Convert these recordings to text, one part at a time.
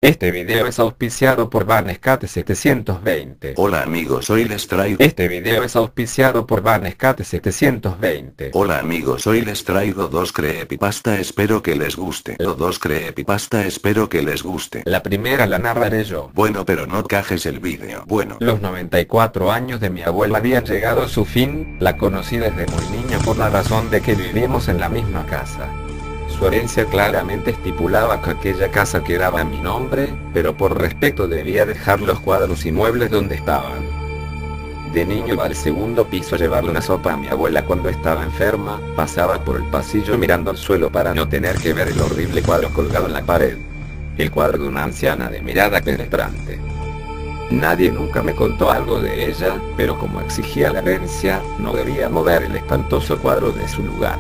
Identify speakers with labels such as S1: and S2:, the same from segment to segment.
S1: Este video es auspiciado por Vanescate 720.
S2: Hola amigos, hoy les traigo.
S1: Este video es auspiciado por Vanescate 720.
S2: Hola amigos, hoy les traigo dos creepypasta, espero que les guste. Dos creepypasta, espero que les guste.
S1: La primera la narraré yo.
S2: Bueno, pero no cajes el vídeo. Bueno,
S1: los 94 años de mi abuela habían llegado a su fin. La conocí desde muy niño por la razón de que vivimos en la misma casa. Su herencia claramente estipulaba que aquella casa quedaba a mi nombre, pero por respeto debía dejar los cuadros y muebles donde estaban. De niño iba al segundo piso a llevarle una sopa a mi abuela cuando estaba enferma, pasaba por el pasillo mirando al suelo para no tener que ver el horrible cuadro colgado en la pared. El cuadro de una anciana de mirada penetrante. Nadie nunca me contó algo de ella, pero como exigía la herencia, no debía mover el espantoso cuadro de su lugar.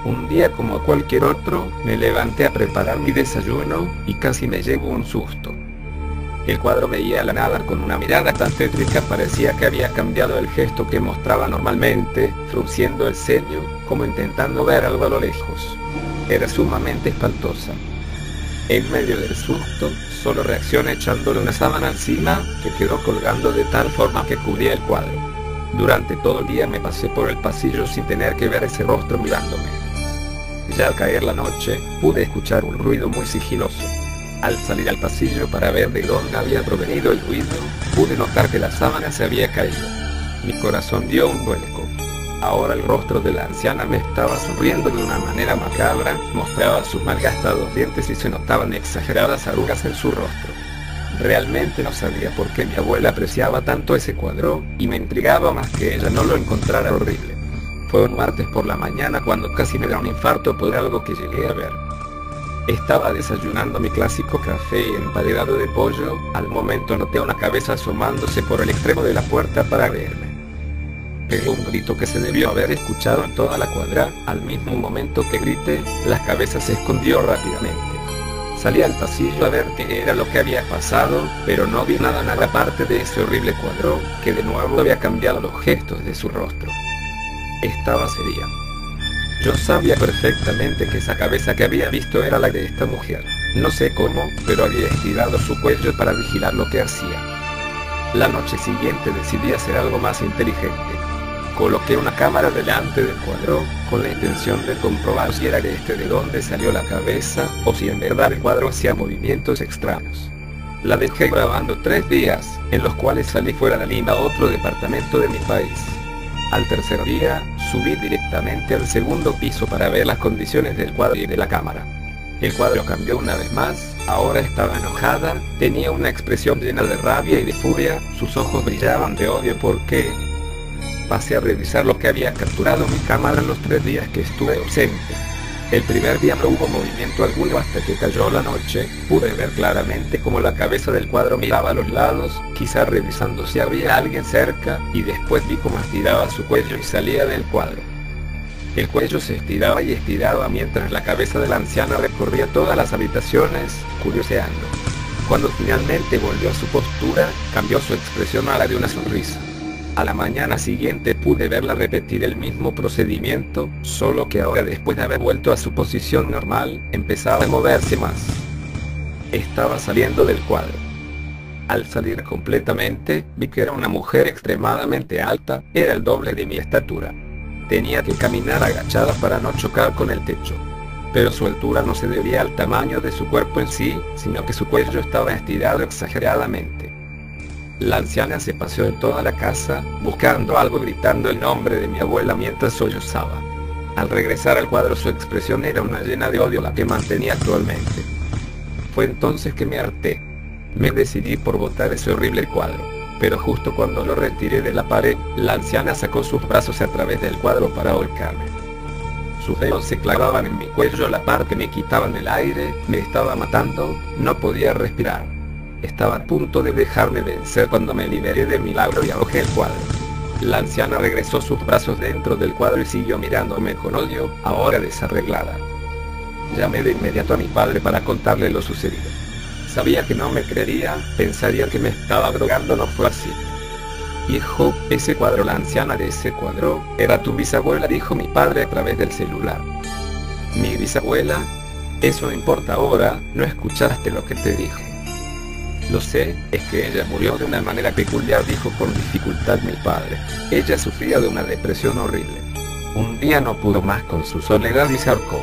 S1: Un día como cualquier otro, me levanté a preparar mi desayuno, y casi me llevo un susto. El cuadro veía a la nada con una mirada tan tétrica, parecía que había cambiado el gesto que mostraba normalmente, frunciendo el ceño, como intentando ver algo a lo lejos. Era sumamente espantosa. En medio del susto, solo reaccioné echándole una sábana encima, que quedó colgando de tal forma que cubría el cuadro. Durante todo el día me pasé por el pasillo sin tener que ver ese rostro mirándome. Ya al caer la noche, pude escuchar un ruido muy sigiloso. Al salir al pasillo para ver de dónde había provenido el ruido, pude notar que la sábana se había caído. Mi corazón dio un vuelco. Ahora el rostro de la anciana me estaba sonriendo de una manera macabra, mostraba sus malgastados dientes y se notaban exageradas arrugas en su rostro. Realmente no sabía por qué mi abuela apreciaba tanto ese cuadro, y me intrigaba más que ella no lo encontrara horrible. Fue un martes por la mañana cuando casi me da un infarto por algo que llegué a ver. Estaba desayunando mi clásico café emparedado de pollo, al momento noté una cabeza asomándose por el extremo de la puerta para verme. Pegué un grito que se debió haber escuchado en toda la cuadra. Al mismo momento que grité, la cabeza se escondió rápidamente. Salí al pasillo a ver qué era lo que había pasado, pero no vi nada aparte de ese horrible cuadro, que de nuevo había cambiado los gestos de su rostro. Estaba seria. Yo sabía perfectamente que esa cabeza que había visto era la de esta mujer. No sé cómo, pero había estirado su cuello para vigilar lo que hacía. La noche siguiente decidí hacer algo más inteligente. Coloqué una cámara delante del cuadro, con la intención de comprobar si era de dónde salió la cabeza, o si en verdad el cuadro hacía movimientos extraños. La dejé grabando 3 días, en los cuales salí fuera de Lima a otro departamento de mi país. Al tercer día, subí directamente al segundo piso para ver las condiciones del cuadro y de la cámara. El cuadro cambió una vez más, ahora estaba enojada, tenía una expresión llena de rabia y de furia, sus ojos brillaban de odio porque... Pasé a revisar lo que había capturado mi cámara en los 3 días que estuve ausente. El primer día no hubo movimiento alguno hasta que cayó la noche. Pude ver claramente cómo la cabeza del cuadro miraba a los lados, quizá revisando si había alguien cerca, y después vi cómo estiraba su cuello y salía del cuadro. El cuello se estiraba y estiraba mientras la cabeza de la anciana recorría todas las habitaciones, curioseando. Cuando finalmente volvió a su postura, cambió su expresión a la de una sonrisa. A la mañana siguiente pude verla repetir el mismo procedimiento, solo que ahora, después de haber vuelto a su posición normal, empezaba a moverse más. Estaba saliendo del cuadro. Al salir completamente, vi que era una mujer extremadamente alta, era el doble de mi estatura. Tenía que caminar agachada para no chocar con el techo. Pero su altura no se debía al tamaño de su cuerpo en sí, sino que su cuello estaba estirado exageradamente. La anciana se paseó en toda la casa, buscando algo, gritando el nombre de mi abuela mientras sollozaba. Al regresar al cuadro su expresión era una llena de odio, la que mantenía actualmente. Fue entonces que me harté. Me decidí por botar ese horrible cuadro. Pero justo cuando lo retiré de la pared, la anciana sacó sus brazos a través del cuadro para ahorcarme. Sus dedos se clavaban en mi cuello a la par que me quitaban el aire, me estaba matando, no podía respirar. Estaba a punto de dejarme vencer cuando me liberé de milagro y arrojé el cuadro. La anciana regresó sus brazos dentro del cuadro y siguió mirándome con odio, ahora desarreglada. Llamé de inmediato a mi padre para contarle lo sucedido. Sabía que no me creería, pensaría que me estaba drogando, no fue así. Hijo, ese cuadro, la anciana de ese cuadro, era tu bisabuela, dijo mi padre a través del celular. Mi bisabuela. Eso no importa ahora, no escuchaste lo que te dije. Lo sé, es que ella murió de una manera peculiar, dijo con dificultad mi padre. Ella sufría de una depresión horrible. Un día no pudo más con su soledad y se ahorcó.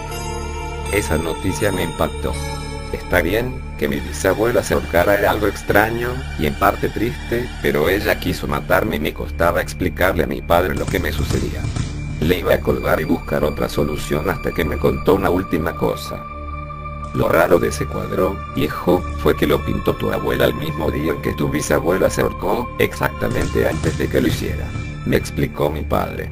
S1: Esa noticia me impactó. Está bien, que mi bisabuela se ahorcara era algo extraño, y en parte triste, pero ella quiso matarme y me costaba explicarle a mi padre lo que me sucedía. Le iba a colgar y buscar otra solución hasta que me contó una última cosa. Lo raro de ese cuadro, viejo, fue que lo pintó tu abuela el mismo día en que tu bisabuela se ahorcó, exactamente antes de que lo hiciera. Me explicó mi padre.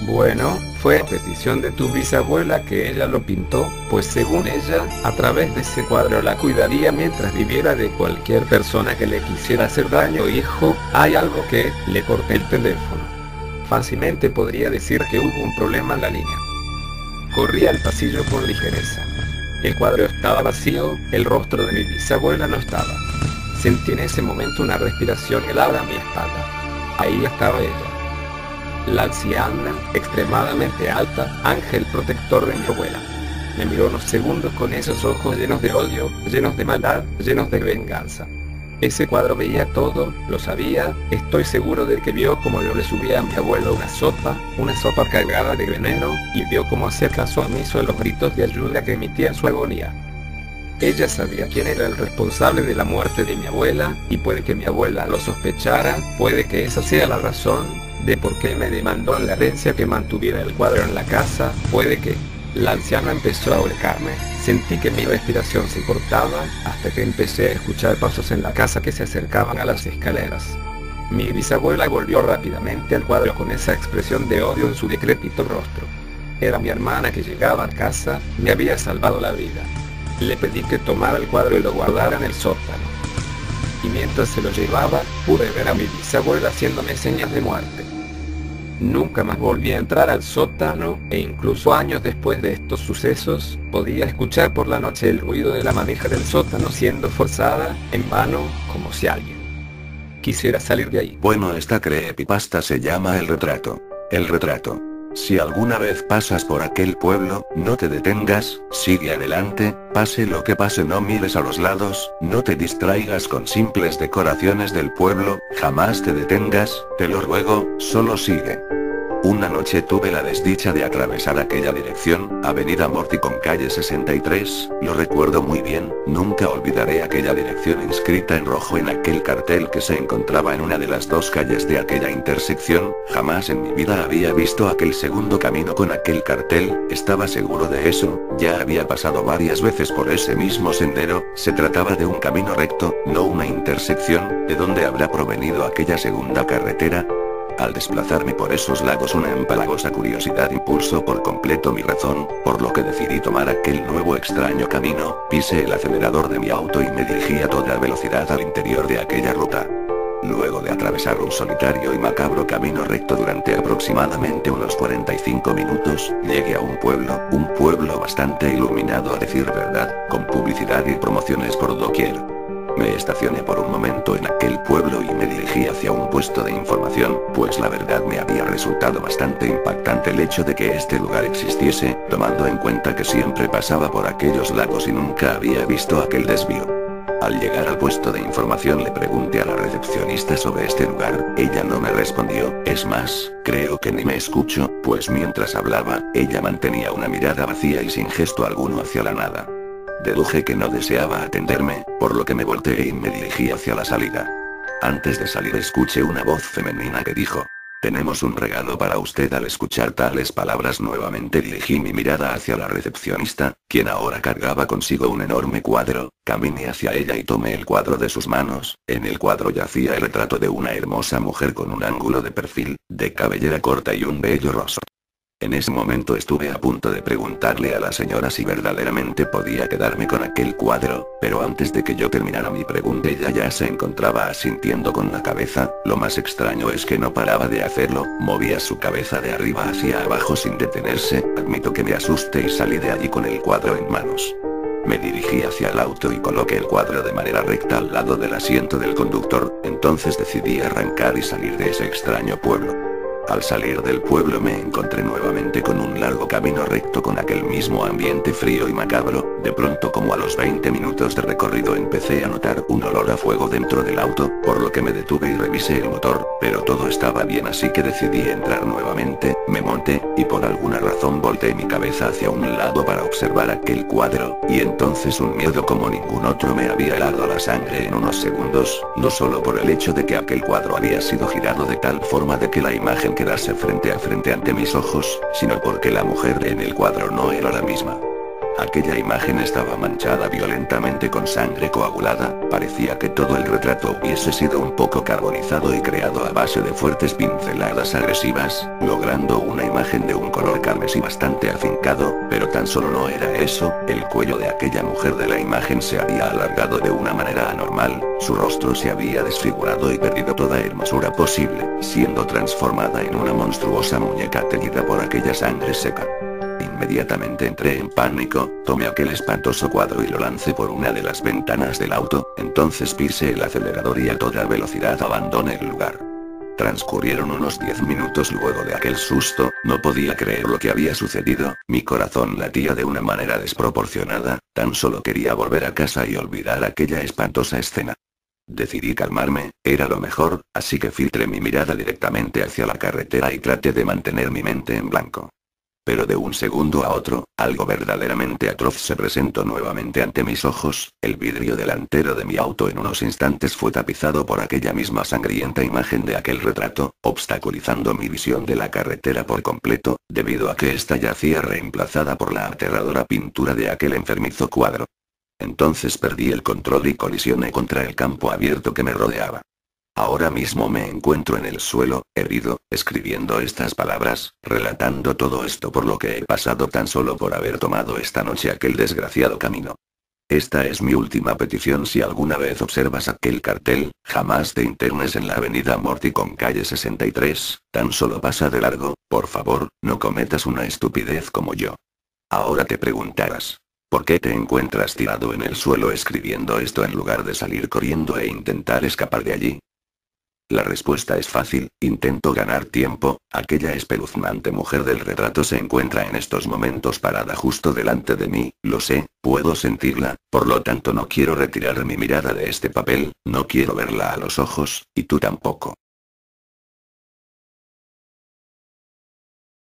S1: Bueno, fue a petición de tu bisabuela que ella lo pintó, pues según ella, a través de ese cuadro la cuidaría mientras viviera de cualquier persona que le quisiera hacer daño. Hijo, hay algo que, le corté el teléfono. Fácilmente podría decir que hubo un problema en la línea. Corrí al pasillo con ligereza. El cuadro estaba vacío, el rostro de mi bisabuela no estaba. Sentí en ese momento una respiración helada a mi espalda. Ahí estaba ella. La anciana, extremadamente alta, ángel protector de mi abuela. Me miró unos segundos con esos ojos llenos de odio, llenos de maldad, llenos de venganza. Ese cuadro veía todo, lo sabía, estoy seguro de que vio como yo le subía a mi abuelo una sopa cargada de veneno, y vio cómo hacía caso omiso a los gritos de ayuda que emitía en su agonía. Ella sabía quién era el responsable de la muerte de mi abuela, y puede que mi abuela lo sospechara, puede que esa sea la razón de por qué me demandó la herencia que mantuviera el cuadro en la casa, puede que... La anciana empezó a ahorcarme, sentí que mi respiración se cortaba, hasta que empecé a escuchar pasos en la casa que se acercaban a las escaleras. Mi bisabuela volvió rápidamente al cuadro con esa expresión de odio en su decrépito rostro. Era mi hermana que llegaba a casa, me había salvado la vida. Le pedí que tomara el cuadro y lo guardara en el sótano. Y mientras se lo llevaba, pude ver a mi bisabuela haciéndome señas de muerte. Nunca más volví a entrar al sótano, e incluso años después de estos sucesos, podía escuchar por la noche el ruido de la manija del sótano siendo forzada, en vano, como si alguien quisiera salir de ahí.
S2: Bueno, esta creepypasta se llama El Retrato. El Retrato. Si alguna vez pasas por aquel pueblo, no te detengas, sigue adelante, pase lo que pase, no mires a los lados, no te distraigas con simples decoraciones del pueblo, jamás te detengas, te lo ruego, solo sigue. Una noche tuve la desdicha de atravesar aquella dirección, Avenida Morty con calle 63, lo recuerdo muy bien, nunca olvidaré aquella dirección inscrita en rojo en aquel cartel que se encontraba en una de las dos calles de aquella intersección, jamás en mi vida había visto aquel segundo camino con aquel cartel, estaba seguro de eso, ya había pasado varias veces por ese mismo sendero, se trataba de un camino recto, no una intersección, ¿de dónde habrá provenido aquella segunda carretera? Al desplazarme por esos lados una empalagosa curiosidad impulsó por completo mi razón, por lo que decidí tomar aquel nuevo extraño camino, pisé el acelerador de mi auto y me dirigí a toda velocidad al interior de aquella ruta. Luego de atravesar un solitario y macabro camino recto durante aproximadamente unos 45 minutos, llegué a un pueblo bastante iluminado a decir verdad, con publicidad y promociones por doquier. Me estacioné por un momento en aquel pueblo y me dirigí hacia un puesto de información, pues la verdad me había resultado bastante impactante el hecho de que este lugar existiese, tomando en cuenta que siempre pasaba por aquellos lados y nunca había visto aquel desvío. Al llegar al puesto de información le pregunté a la recepcionista sobre este lugar, ella no me respondió, es más, creo que ni me escuchó, pues mientras hablaba, ella mantenía una mirada vacía y sin gesto alguno hacia la nada. Deduje que no deseaba atenderme, por lo que me volteé y me dirigí hacia la salida. Antes de salir escuché una voz femenina que dijo: «Tenemos un regalo para usted». Al escuchar tales palabras nuevamente dirigí mi mirada hacia la recepcionista, quien ahora cargaba consigo un enorme cuadro, caminé hacia ella y tomé el cuadro de sus manos, en el cuadro yacía el retrato de una hermosa mujer con un ángulo de perfil, de cabellera corta y un vello roso. En ese momento estuve a punto de preguntarle a la señora si verdaderamente podía quedarme con aquel cuadro, pero antes de que yo terminara mi pregunta ella ya se encontraba asintiendo con la cabeza. Lo más extraño es que no paraba de hacerlo, movía su cabeza de arriba hacia abajo sin detenerse. Admito que me asusté y salí de allí con el cuadro en manos. Me dirigí hacia el auto y coloqué el cuadro de manera recta al lado del asiento del conductor, entonces decidí arrancar y salir de ese extraño pueblo. Al salir del pueblo me encontré nuevamente con un largo camino recto con aquel mismo ambiente frío y macabro. De pronto, como a los 20 minutos de recorrido, empecé a notar un olor a fuego dentro del auto, por lo que me detuve y revisé el motor, pero todo estaba bien, así que decidí entrar nuevamente. Me monté, y por alguna razón volteé mi cabeza hacia un lado para observar aquel cuadro, y entonces un miedo como ningún otro me había helado la sangre en unos segundos, no solo por el hecho de que aquel cuadro había sido girado de tal forma de que la imagen quedase frente a frente ante mis ojos, sino porque la mujer en el cuadro no era la misma. Aquella imagen estaba manchada violentamente con sangre coagulada, parecía que todo el retrato hubiese sido un poco carbonizado y creado a base de fuertes pinceladas agresivas, logrando una imagen de un color carmesí bastante afincado, pero tan solo no era eso. El cuello de aquella mujer de la imagen se había alargado de una manera anormal, su rostro se había desfigurado y perdido toda hermosura posible, siendo transformada en una monstruosa muñeca teñida por aquella sangre seca. Inmediatamente entré en pánico, tomé aquel espantoso cuadro y lo lancé por una de las ventanas del auto, entonces pisé el acelerador y a toda velocidad abandoné el lugar. Transcurrieron unos 10 minutos luego de aquel susto, no podía creer lo que había sucedido, mi corazón latía de una manera desproporcionada, tan solo quería volver a casa y olvidar aquella espantosa escena. Decidí calmarme, era lo mejor, así que filtré mi mirada directamente hacia la carretera y traté de mantener mi mente en blanco. Pero de un segundo a otro, algo verdaderamente atroz se presentó nuevamente ante mis ojos. El vidrio delantero de mi auto en unos instantes fue tapizado por aquella misma sangrienta imagen de aquel retrato, obstaculizando mi visión de la carretera por completo, debido a que ésta yacía reemplazada por la aterradora pintura de aquel enfermizo cuadro. Entonces perdí el control y colisioné contra el campo abierto que me rodeaba. Ahora mismo me encuentro en el suelo, herido, escribiendo estas palabras, relatando todo esto por lo que he pasado tan solo por haber tomado esta noche aquel desgraciado camino. Esta es mi última petición: si alguna vez observas aquel cartel, jamás te internes en la avenida Morty con calle 63, tan solo pasa de largo, por favor, no cometas una estupidez como yo. Ahora te preguntarás, ¿por qué te encuentras tirado en el suelo escribiendo esto en lugar de salir corriendo e intentar escapar de allí? La respuesta es fácil: intento ganar tiempo. Aquella espeluznante mujer del retrato se encuentra en estos momentos parada justo delante de mí, lo sé, puedo sentirla, por lo tanto no quiero retirar mi mirada de este papel, no quiero verla a los ojos, y tú tampoco.